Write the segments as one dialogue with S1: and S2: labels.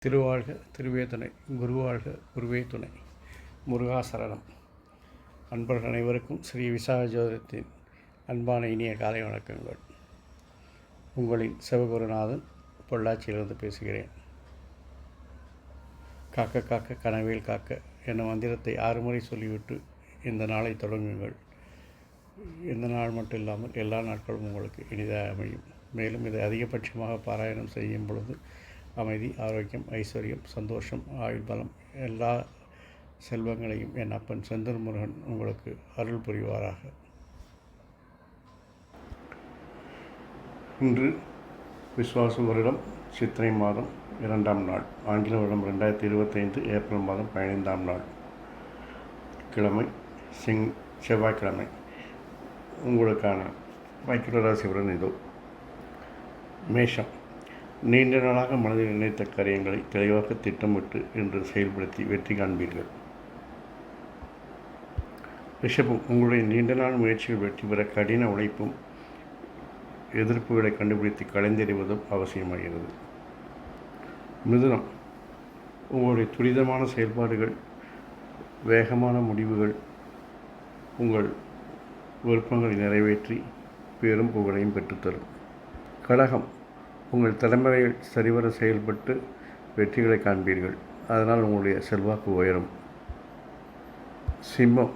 S1: திருவாழ்க திருவே துணை, குருவாழ்க குருவே துணை. முருகாசரணம். அன்பர்கள் அனைவருக்கும் ஸ்ரீ விசாக ஜோதிடத்தின் அன்பான இனிய காலை வணக்கங்கள். உங்களின் சிவகுருநாதன் பொள்ளாச்சியிலிருந்து பேசுகிறேன். காக்க காக்க கனவேல் காக்க என்ற மந்திரத்தை 6 முறை சொல்லிவிட்டு இந்த நாளை தொடங்குங்கள். இந்த நாள் மட்டும் இல்லாமல் எல்லா நாட்களும் உங்களுக்கு இனிதாக அமையும். மேலும் இதை அதிகபட்சமாக பாராயணம் செய்யும் பொழுது அமைதி, ஆரோக்கியம், ஐஸ்வர்யம், சந்தோஷம், ஆயுள் பலம், எல்லா செல்வங்களையும் என் அப்பன் செந்தூர் முருகன் உங்களுக்கு அருள் புரிவாராக. இன்று விஸ்வாச வருடம் சித்திரை மாதம் 2ஆம் நாள், ஆங்கில வருடம் 2025 ஏப்ரல் மாதம் 15ஆம் நாள், கிழமை செவ்வாய்க்கிழமை. உங்களுக்கான வைக்கிர ராசி பலன் இதோ. மேஷம். நீண்ட நாளாக மனதில் நினைத்த காரியங்களை தெளிவாக திட்டமிட்டு இன்று செயல்படுத்தி வெற்றி காண்பீர்கள். ரிஷபம். உங்களுடைய நீண்ட நாள் முயற்சிகள் வெற்றி பெற கடின உழைப்பும் எதிர்ப்புகளை கண்டுபிடித்து கலைந்தெறிவதும் அவசியமாகிறது. மிதுனம். உங்களுடைய துரிதமான செயல்பாடுகள், வேகமான முடிவுகள் உங்கள் விருப்பங்களை நிறைவேற்றி பெரும் புகழையும் பெற்றுத்தரும். கடகம். உங்கள் தலைமுறைகள் சரிவர செயல்பட்டு வெற்றிகளை காண்பீர்கள். அதனால் உங்களுடைய செல்வாக்கு உயரும். சிம்மம்.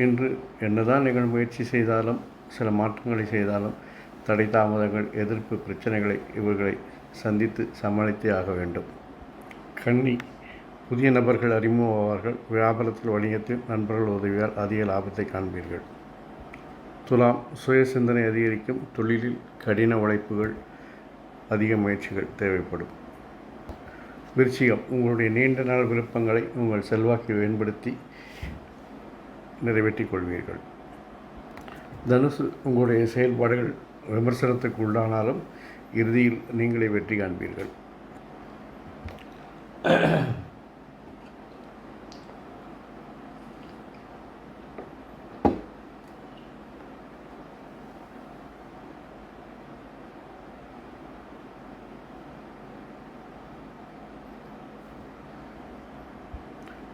S1: இன்று என்னதான் நீங்கள் முயற்சி செய்தாலும், சில மாற்றங்களை செய்தாலும், தடை தாமதங்கள், எதிர்ப்பு பிரச்சனைகளை இவர்களை சந்தித்து சமாளித்தே ஆக வேண்டும். கன்னி. புதிய நபர்கள் அறிமுகமாவார்கள். வியாபாரத்தில், வணிகத்தில் நண்பர்கள் உதவியால் அதிக லாபத்தை காண்பீர்கள். துலாம். சுய சிந்தனை அதிகரிக்கும். தொழிலில் கடின உழைப்புகள், அதிக முயற்சிகள் தேவைப்படும். விருச்சிகம். உங்களுடைய நீண்ட நாள் விருப்பங்களை உங்கள் செல்வாக்கை பயன்படுத்தி நிறைவேற்றிக் கொள்வீர்கள். தனுசு. உங்களுடைய செயல்பாடுகள் விமர்சனத்துக்கு உள்ளானாலும் இறுதியில் நீங்களே வெற்றி காண்பீர்கள்.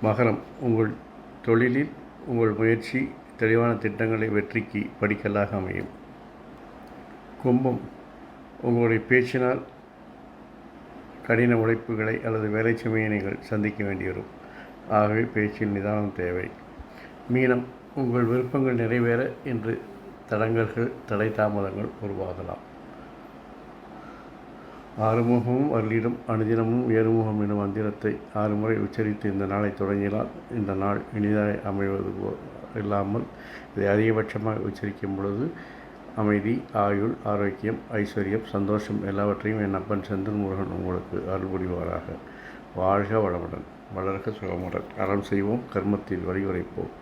S1: மகரம். உங்கள் தொழிலில் உங்கள் முயற்சி தெளிவான திட்டங்களை வெற்றிக்கு படிக்கல்லாக அமையும். கும்பம். உங்களுடைய பேச்சினால் கடின உழைப்புகளை அல்லது வேலை சுமையை நீங்கள் சந்திக்க வேண்டி வரும். ஆகவே பேச்சில் நிதானம் தேவை. மீனம். உங்கள் விருப்பங்கள் நிறைவேற இன்று தடங்கல்கள், தடை தாமதங்கள் உருவாகலாம். ஆறுமுகமும் அருளிடும் அனுதினமும் ஏறுமுகம் எனும் மந்திரத்தை 6 முறை உச்சரித்து இந்த நாளை தொடங்கினால் இந்த நாள் இனிதாக அமைவது இல்லாமல் இதை அதிகபட்சமாக உச்சரிக்கும் பொழுது அமைதி, ஆயுள், ஆரோக்கியம், ஐஸ்வர்யம், சந்தோஷம் எல்லாவற்றையும் என் அப்பன் செந்தூர் முருகன் உங்களுக்கு அருள் புரிவாராக. வாழ்க வளமுடன், வளர்க சுகமுடன். அறம் செய்வோம், கர்மத்தில் வழியுரைப்போம்.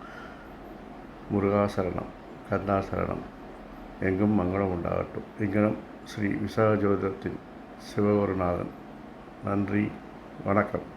S1: முருகாசரணம், கருணாசரணம். எங்கும் மங்களம் உண்டாகட்டும். இங்கனம் ஸ்ரீ விசாக ஜோதிடத்தின் சிவகுருநாதன். நன்றி, வணக்கம்.